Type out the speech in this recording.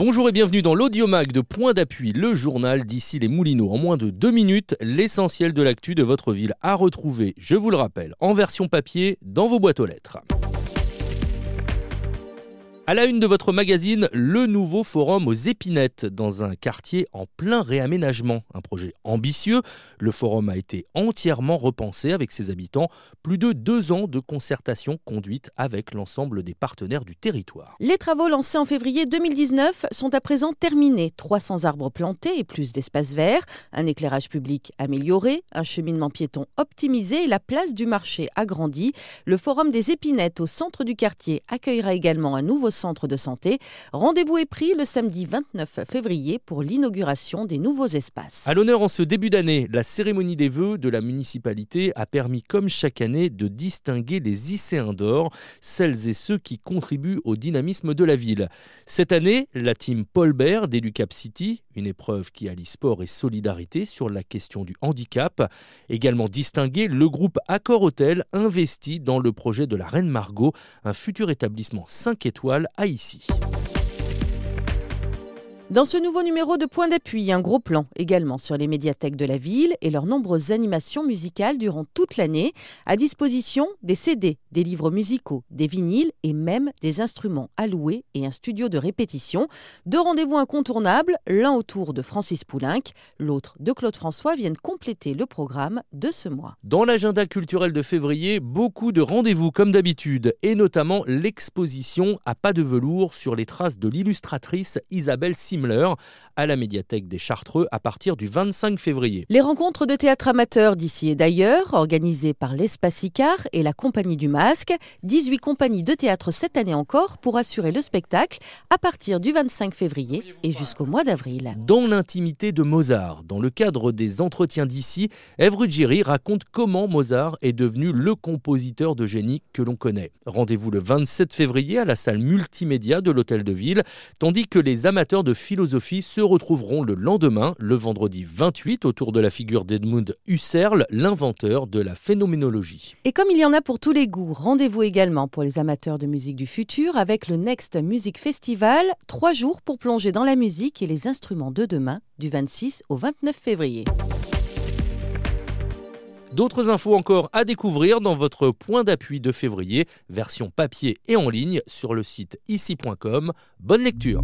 Bonjour et bienvenue dans l'Audiomag de Point d'Appui, le journal d'ici les Moulineaux. En moins de 2 minutes, l'essentiel de l'actu de votre ville à retrouver, je vous le rappelle, en version papier dans vos boîtes aux lettres. À la une de votre magazine, le nouveau forum aux Épinettes, dans un quartier en plein réaménagement. Un projet ambitieux, le forum a été entièrement repensé avec ses habitants. Plus de 2 ans de concertation conduite avec l'ensemble des partenaires du territoire. Les travaux lancés en février 2019 sont à présent terminés. 300 arbres plantés et plus d'espaces verts, un éclairage public amélioré, un cheminement piéton optimisé et la place du marché agrandie. Le forum des Épinettes au centre du quartier accueillera également un nouveau centre de santé. Rendez-vous est pris le samedi 29 février pour l'inauguration des nouveaux espaces. À l'honneur en ce début d'année, la cérémonie des vœux de la municipalité a permis, comme chaque année, de distinguer les Icéens d'or, celles et ceux qui contribuent au dynamisme de la ville. Cette année, la team Paul Bert d'Educap City, une épreuve qui allie sport et solidarité sur la question du handicap. Également distingué, le groupe Accor Hôtel investi dans le projet de la Reine Margot, un futur établissement 5 étoiles à Issy. Dans ce nouveau numéro de Point d'Appui, un gros plan également sur les médiathèques de la ville et leurs nombreuses animations musicales durant toute l'année. À disposition, des CD, des livres musicaux, des vinyles et même des instruments à louer et un studio de répétition. 2 rendez-vous incontournables, l'un autour de Francis Poulenc, l'autre de Claude François, viennent compléter le programme de ce mois. Dans l'agenda culturel de février, beaucoup de rendez-vous comme d'habitude et notamment l'exposition à pas de velours sur les traces de l'illustratrice Isabelle Simler à la médiathèque des Chartreux à partir du 25 février. Les rencontres de théâtre amateurs d'ici et d'ailleurs, organisées par l'Espace Icare et la Compagnie du Masque, 18 compagnies de théâtre cette année encore pour assurer le spectacle à partir du 25 février et jusqu'au mois d'avril. Dans l'intimité de Mozart, dans le cadre des entretiens d'ici, Ève Ruggieri raconte comment Mozart est devenu le compositeur de génie que l'on connaît. Rendez-vous le 27 février à la salle multimédia de l'Hôtel de Ville, tandis que les amateurs de philosophie se retrouveront le lendemain, le vendredi 28, autour de la figure d'Edmund Husserl, l'inventeur de la phénoménologie. Et comme il y en a pour tous les goûts, rendez-vous également pour les amateurs de musique du futur avec le Next Music Festival, 3 jours pour plonger dans la musique et les instruments de demain, du 26 au 29 février. D'autres infos encore à découvrir dans votre Point d'Appui de février, version papier et en ligne sur le site ici.com. Bonne lecture.